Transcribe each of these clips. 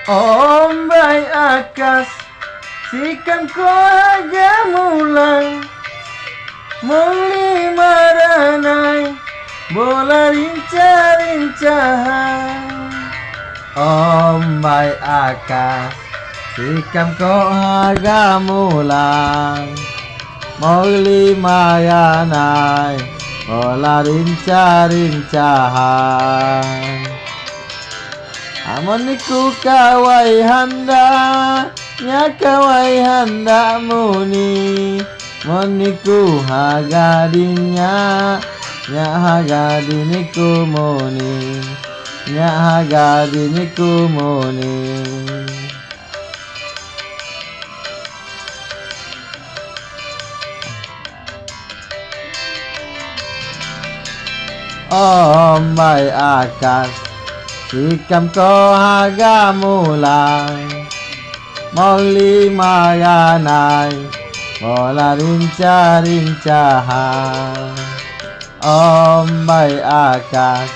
Ombay akas sikam ko agamulang muli maranay bola rinca-rincahan. Ombay akas sikam ko agamulang muli maranay bola rinca-rincahan. Amoniku kawai handa, nya kawai handa muni. Moniku hagadinya, nya hagadiniku muni. Nya hagadiniku muni. Ombay akas sikam ko hagamulang muli mayanay bola rinca-rincahan. Ombay akas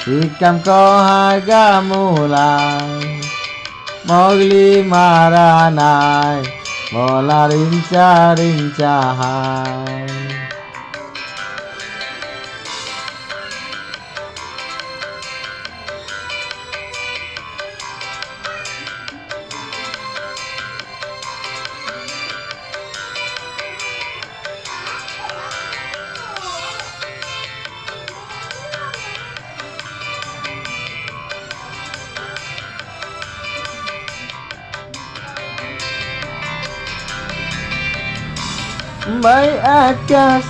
sikam ko hagamulang muli maranay bola rinca-rincahan. Ombay akas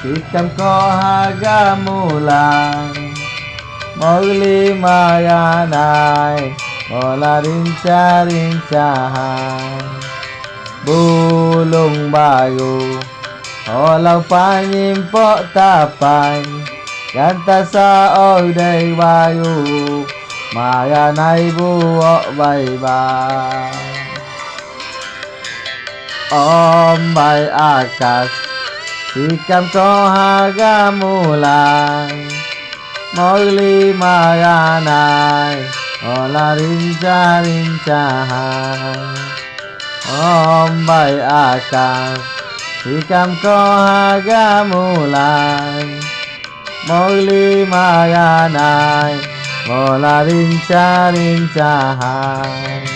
sikam ko hagamulang muli mayanay bola rinca-rincahan. Bulong bayo olaw panyimpok tapay ganta sa oday bayo mayanay buok baybay. Ombay akas sikam ko hagamulang muli mayanay bola rinca-rincahan. Ombay akas sikam ko hagamulang muli mayanay bola rinca-rincahan.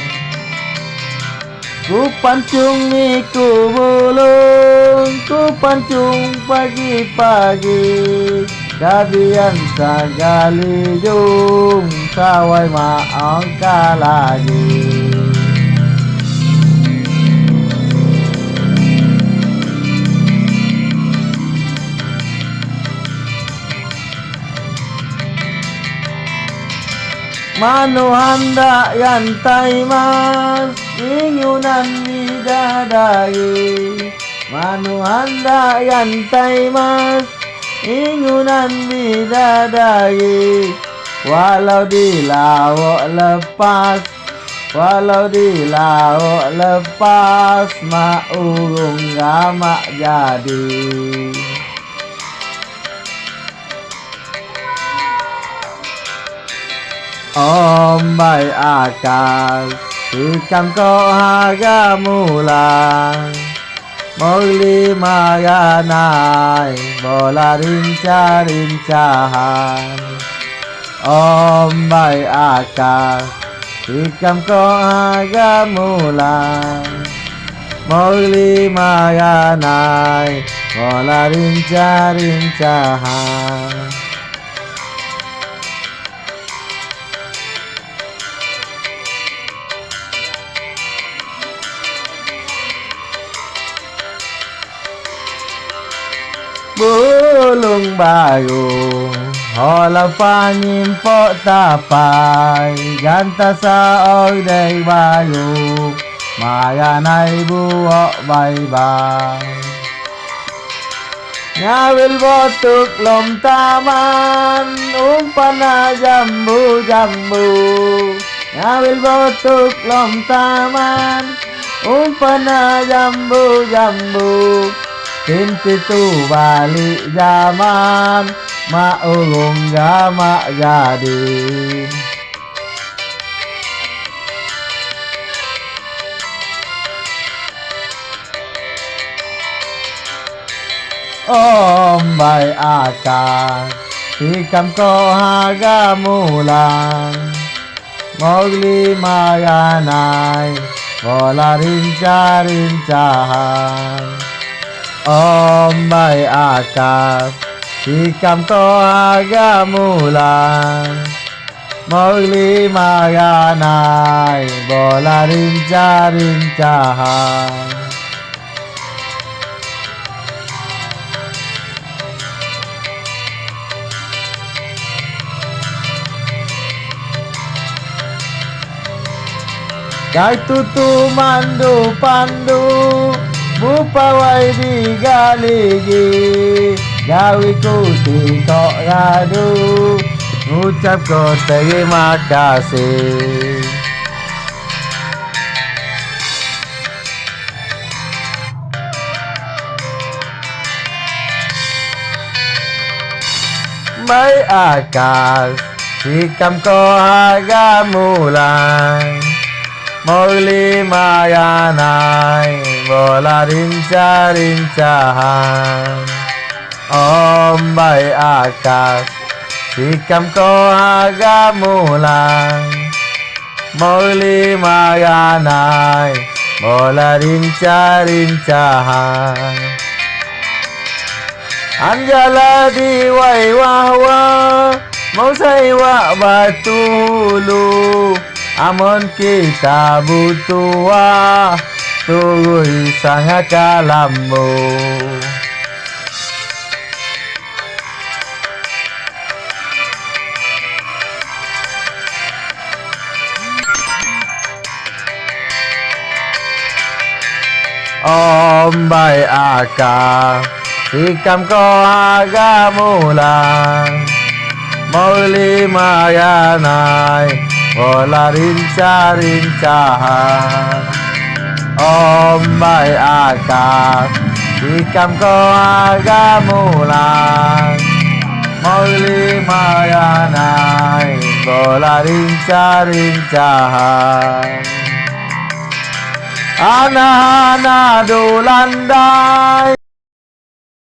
Ku pancung ni ku bulung, ku pancung pagi-pagi. Kadian sagalijung, sawai maangka lagi. Manu handa yantai mas ingunan bidadari. Manu handa yantai mas ingunan bidadari. Walau di laut lepas, walau di laut lepas, mak urung gamak jadi. Ombay akas sikam ko hagamulang muli mayanay bola rinca-rincahan. Ombay akas sikam ko hagamulang muli mayanay bola rinca-rincahan. Bulung bayu olaw panyimpok tapay ganta sa oday bayu mayanay buok baybay. Ngawil botuk lom taman umpan na jambu-jambu. Ngawil botuk lom taman umpan na jambu-jambu. Pintu balik zaman mak urung gamak jadi. ombay akas sikam ko hagamulan maglimayanay bola rinca-rincahan ombay akas sikam ko hagamulan maglimayanay bola rinca-rincahan. Kay tutu mandu pandu bupawai digaligi gawi kuti kok radu ngucap ko terima kasih. May akas sikam ko hagamulan maglimayanay bola rinca-rincahan ombay akas sikam ko hagamulan maglimayanay bola rinca-rincahan anjala diwai wahwa mau saywa batulu amon kita butuh tuloy sangat kalammu. Ombay aka sikam ko hagamulan maglimayanay bola rinca-rincahan ombay akas sikam ko hagamulan maglimayanay bola rinca-rincahan ana-ana dulanday